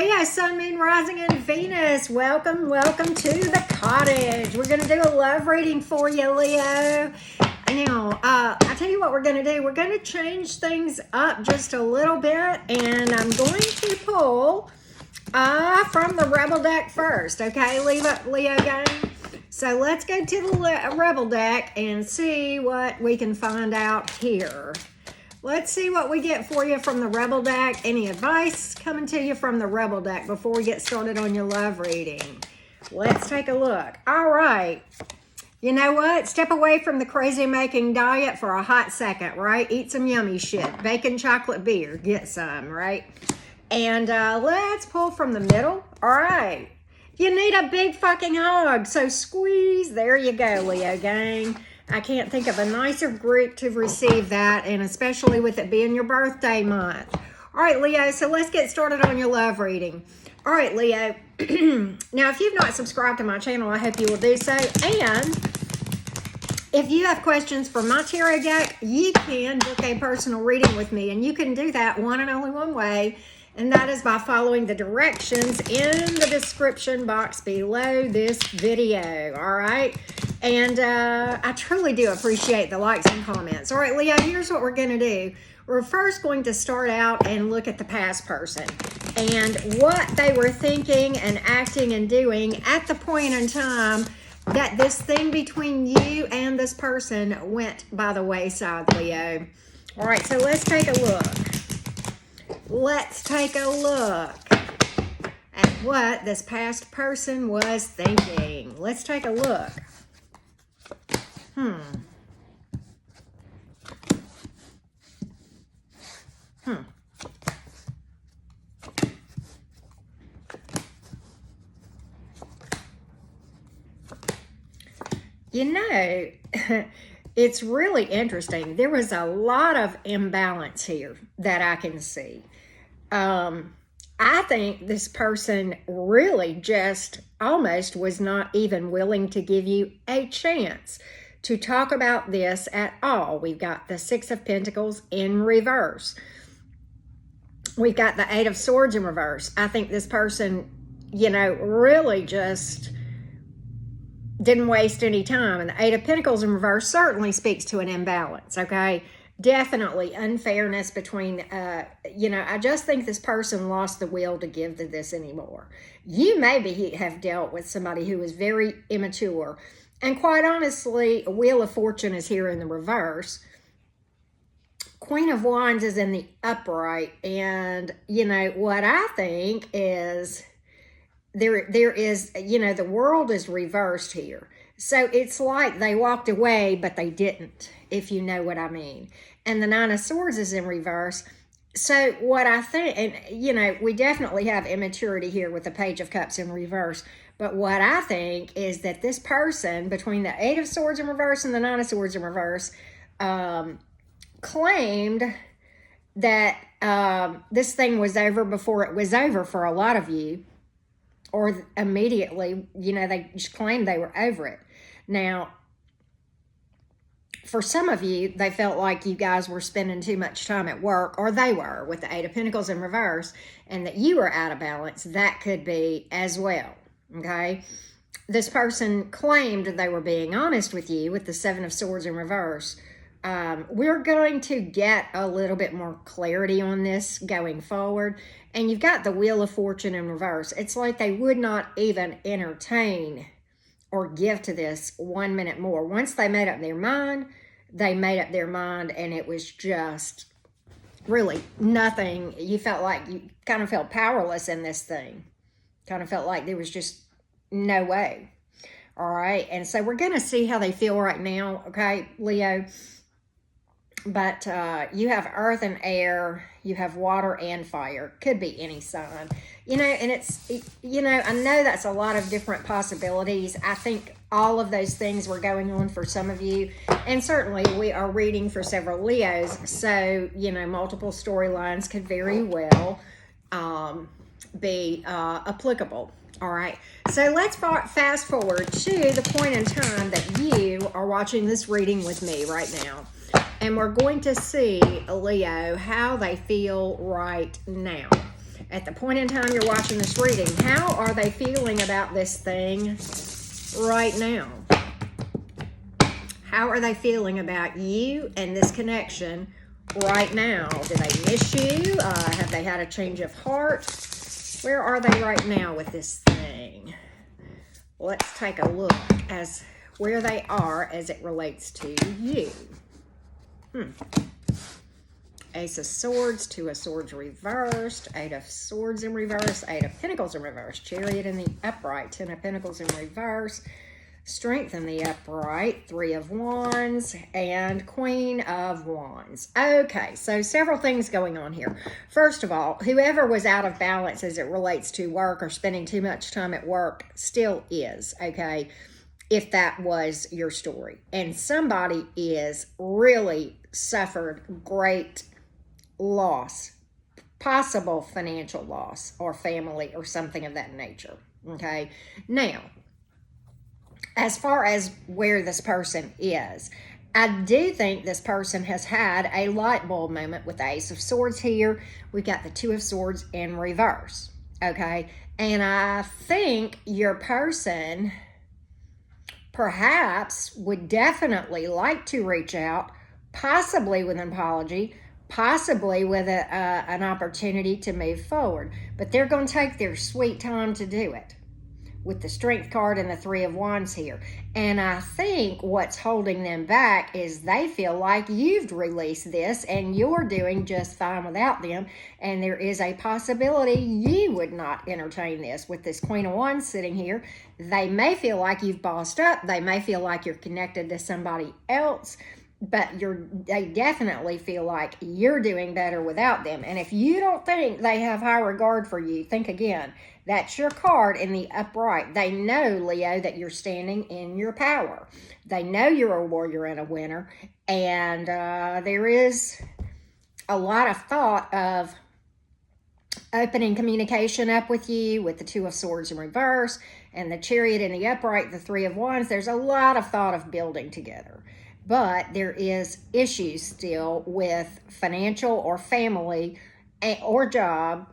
Leo, Sun, Moon, Rising, and Venus. Welcome to the cottage. We're going to do a love reading for you, Leo. Now, I tell you what we're going to do. We're going to change things up just a little bit, and I'm going to pull from the Rebel deck first. Okay, Leo gang? So let's go to the Rebel deck and see what we can find out here. Let's see what we get for you from the Rebel deck. Any advice coming to you from the Rebel deck before we get started on your love reading? Let's take a look. All right. You know what? Step away from the crazy making diet for a hot second, right? Eat some yummy shit. Bacon, chocolate, beer. Get some, right? And let's pull from the middle. All right. You need a big fucking hug, so squeeze. There you go, Leo gang. I can't think of a nicer group to receive that, and especially with it being your birthday month. All right, Leo, so let's get started on your love reading. All right, Leo. Now, if you've not subscribed to my channel, I hope you will do so. And if you have questions for my tarot deck, you can book a personal reading with me, and you can do that one and only one way, and that is by following the directions in the description box below this video, all right? And I truly do appreciate the likes and comments. All right, Leo, here's what we're going to do. We're first going to start out and look at the past person and what they were thinking and acting and doing at the point in time that this thing between you and this person went by the wayside, Leo. All right, so let's take a look. Let's take a look at what this past person was thinking. Let's take a look. You know, it's really interesting. There was a lot of imbalance here that I can see. I think this person really just almost was not even willing to give you a chance to talk about this at all. We've got the Six of Pentacles in reverse. We've got the Eight of Swords in reverse. I think this person, you know, really just didn't waste any time. And the Eight of Pentacles in reverse certainly speaks to an imbalance, okay? Definitely unfairness between, you know, I just think this person lost the will to give to this anymore. You maybe have dealt with somebody who is very immature. And quite honestly, Wheel of Fortune is here in the reverse. Queen of Wands is in the upright. And, you know, what I think is there is, you know, the world is reversed here. So it's like they walked away, but they didn't, if you know what I mean. And the Nine of Swords is in reverse. So what I think, and, you know, we definitely have immaturity here with the Page of Cups in reverse. But what I think is that this person, between the Eight of Swords in reverse and the Nine of Swords in reverse, claimed that this thing was over before it was over for a lot of you. Or immediately, you know, they just claimed they were over it. Now, for some of you, they felt like you guys were spending too much time at work, or they were, with the Eight of Pentacles in reverse, and that you were out of balance. That could be as well. Okay, this person claimed they were being honest with you with the Seven of Swords in reverse. We're going to get a little bit more clarity on this going forward. And you've got the Wheel of Fortune in reverse. It's like they would not even entertain or give to this 1 minute more. Once they made up their mind, they made up their mind, and it was just really nothing. You felt like you kind of felt powerless in this thing. Kind of felt like there was just no way. All right. And so we're going to see how they feel right now. Okay, Leo. But you have earth and air. You have water and fire. Could be any sign. You know, and it's, you know, I know that's a lot of different possibilities. I think all of those things were going on for some of you. And certainly we are reading for several Leos. So, you know, multiple storylines could very well be applicable. All right, so let's fast forward to the point in time that you are watching this reading with me right now. And we're going to see, Leo, how they feel right now. At the point in time you're watching this reading, how are they feeling about this thing right now? How are they feeling about you and this connection right now? Do they miss you? Have they had a change of heart? Where are they right now with this thing? Let's take a look as where they are as it relates to you. Ace of Swords, Two of Swords reversed, Eight of Swords in reverse, Eight of Pentacles in reverse, Chariot in the upright, Ten of Pentacles in reverse, Strength in the upright, Three of Wands, and Queen of Wands. Okay, so several things going on here. First of all, whoever was out of balance as it relates to work or spending too much time at work still is, okay, if that was your story. And somebody is really suffered great loss, possible financial loss or family or something of that nature, okay? Now, as far as where this person is, I do think this person has had a light bulb moment with the Ace of Swords here. We've got the Two of Swords in reverse, okay? And I think your person perhaps would definitely like to reach out, possibly with an apology, possibly with an opportunity to move forward. But they're going to take their sweet time to do it with the Strength card and the Three of Wands here. And I think what's holding them back is they feel like you've released this and you're doing just fine without them. And there is a possibility you would not entertain this. With this Queen of Wands sitting here, they may feel like you've bossed up. They may feel like you're connected to somebody else. But they definitely feel like you're doing better without them. And if you don't think they have high regard for you, think again. That's your card in the upright. They know, Leo, that you're standing in your power. They know you're a warrior and a winner. And there is a lot of thought of opening communication up with you with the Two of Swords in reverse and the Chariot in the upright, the Three of Wands. There's a lot of thought of building together. But there is issues still with financial or family or job,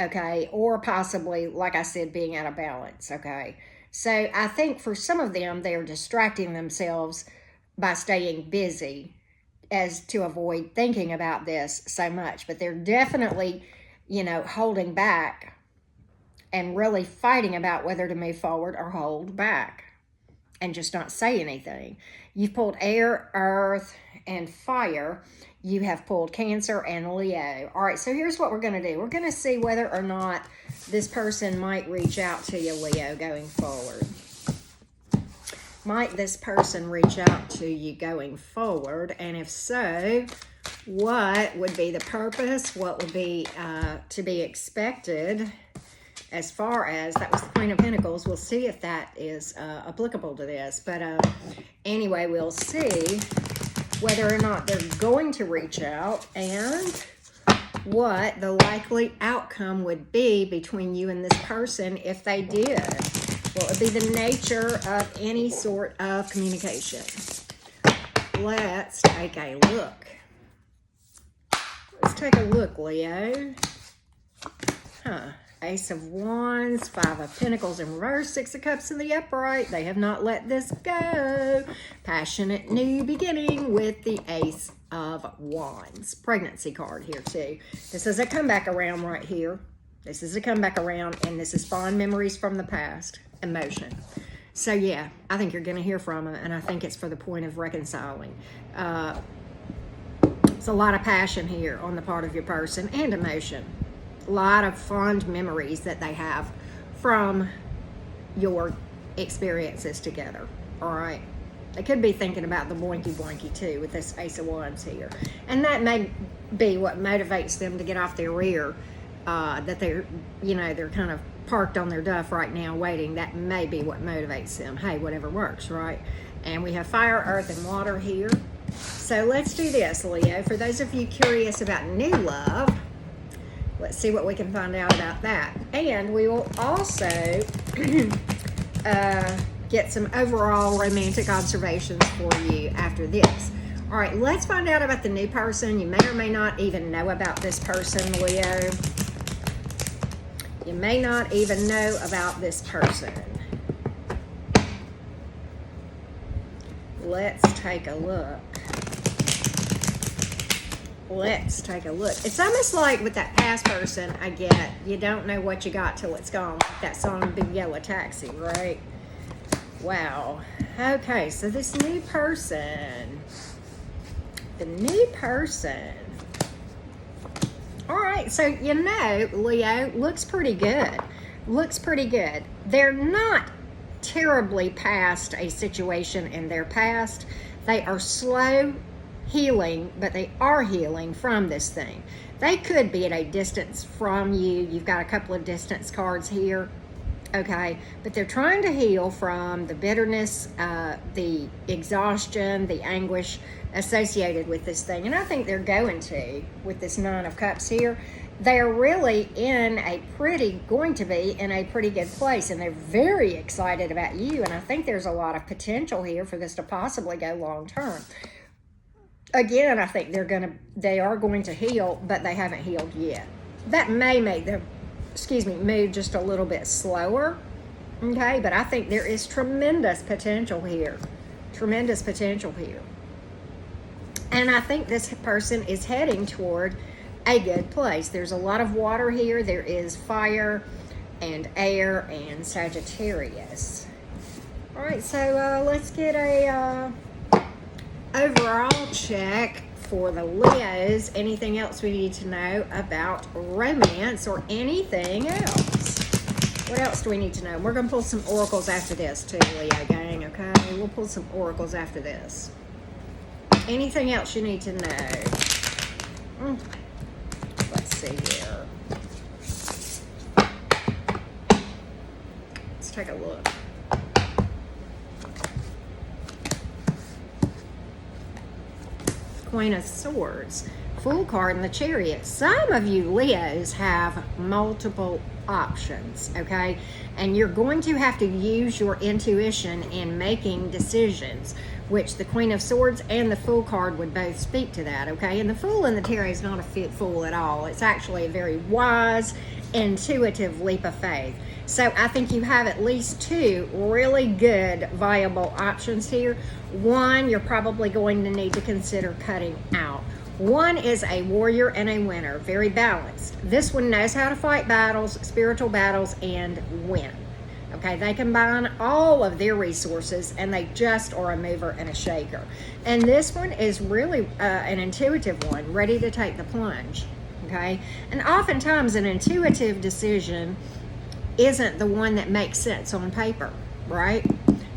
okay, or possibly, like I said, being out of balance, okay. So I think for some of them, they're distracting themselves by staying busy as to avoid thinking about this so much. But they're definitely, you know, holding back and really fighting about whether to move forward or hold back and just not say anything. You've pulled air, earth, and fire. You have pulled Cancer and Leo. All right, so here's what we're going to do. We're going to see whether or not this person might reach out to you, Leo, going forward. Might this person reach out to you going forward? And if so, what would be the purpose? What would be to be expected? As far as, that was the Queen of Pentacles. We'll see if that is applicable to this. But anyway, we'll see whether or not they're going to reach out and what the likely outcome would be between you and this person if they did. What would be the nature of any sort of communication? Let's take a look. Let's take a look, Leo. Ace of Wands, Five of Pentacles in reverse, Six of Cups in the upright. They have not let this go. Passionate new beginning with the Ace of Wands. Pregnancy card here too. This is a comeback around right here. This is a comeback around, and this is fond memories from the past. Emotion. So yeah, I think you're going to hear from them, and I think it's for the point of reconciling. It's a lot of passion here on the part of your person and emotion. A lot of fond memories that they have from your experiences together. All right. They could be thinking about the boinky boinky too with this Ace of Wands here. And that may be what motivates them to get off their rear. That they're, you know, they're kind of parked on their duff right now waiting. That may be what motivates them. Hey, whatever works, right? And we have fire, earth, and water here. So let's do this, Leo. For those of you curious about new love, let's see what we can find out about that. And we will also get some overall romantic observations for you after this. All right, let's find out about the new person. You may or may not even know about this person, Leo. You may not even know about this person. Let's take a look. Let's take a look. It's almost like with that past person, I get, you don't know what you got till it's gone. Like that song, Big Yellow Taxi, right? Wow. Okay, so this new person, the new person. All right, so you know, Leo, looks pretty good. Looks pretty good. They're not terribly past a situation in their past. They are slow healing, but they are healing from this thing. They could be at a distance from you. You've got a couple of distance cards here. Okay, but they're trying to heal from the bitterness, the exhaustion, the anguish associated with this thing. And I think they're going to, with this Nine of Cups here, they're really going to be in a pretty good place. And they're very excited about you. And I think there's a lot of potential here for this to possibly go long term. Again, I think they are going to heal, but they haven't healed yet. That may make them, move just a little bit slower, okay? But I think there is tremendous potential here. Tremendous potential here. And I think this person is heading toward a good place. There's a lot of water here. There is fire and air and Sagittarius. All right, so let's get a overall check for the Leos. Anything else we need to know about romance or anything else? What else do we need to know? We're going to pull some oracles after this too, Leo gang, okay? We'll pull some oracles after this. Anything else you need to know? Let's see here. Let's take a look. Queen of Swords, Fool card, and the Chariot. Some of you Leos have multiple options, okay? And you're going to have to use your intuition in making decisions, which the Queen of Swords and the Fool card would both speak to that, okay? And the Fool in the Tarot is not a fool at all. It's actually a very wise, intuitive leap of faith. So I think you have at least two really good, viable options here. One, you're probably going to need to consider cutting out. One is a warrior and a winner, very balanced. This one knows how to fight battles, spiritual battles, and win. Okay, they combine all of their resources and they just are a mover and a shaker. And this one is really an intuitive one, ready to take the plunge. Okay, and oftentimes an intuitive decision isn't the one that makes sense on paper, right?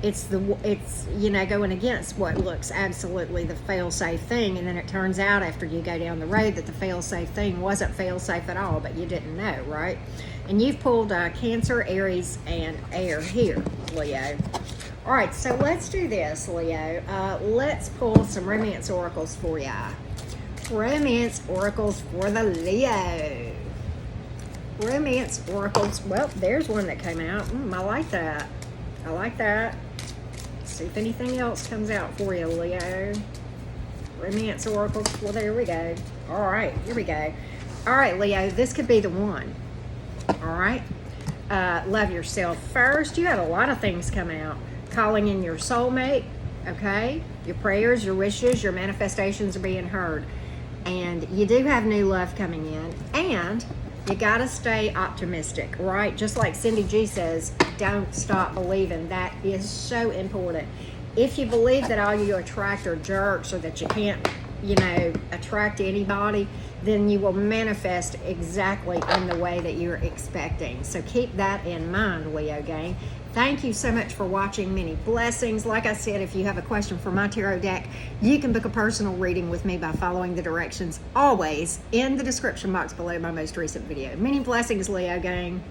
It's going against what looks absolutely the fail-safe thing, and then it turns out after you go down the road that the fail-safe thing wasn't fail-safe at all, but you didn't know, right? And you've pulled Cancer, Aries, and Air here, Leo. All right, so let's do this, Leo. Let's pull some romance oracles for ya. Romance oracles for the Leo. Romance oracles. Well, there's one that came out. I like that. I like that. Let's see if anything else comes out for you, Leo. Romance oracles. Well, there we go. All right, here we go. All right, Leo, this could be the one. All right. Love yourself first. You had a lot of things come out. Calling in your soulmate, okay? Your prayers, your wishes, your manifestations are being heard. And you do have new love coming in. And you got to stay optimistic, right? Just like Cindy G says, don't stop believing. That is so important. If you believe that all you attract are jerks or that you can't, attract anybody, then you will manifest exactly in the way that you're expecting. So keep that in mind, Leo gang. Thank you so much for watching. Many blessings. Like I said, if you have a question for my tarot deck, you can book a personal reading with me by following the directions always in the description box below my most recent video. Many blessings, Leo gang.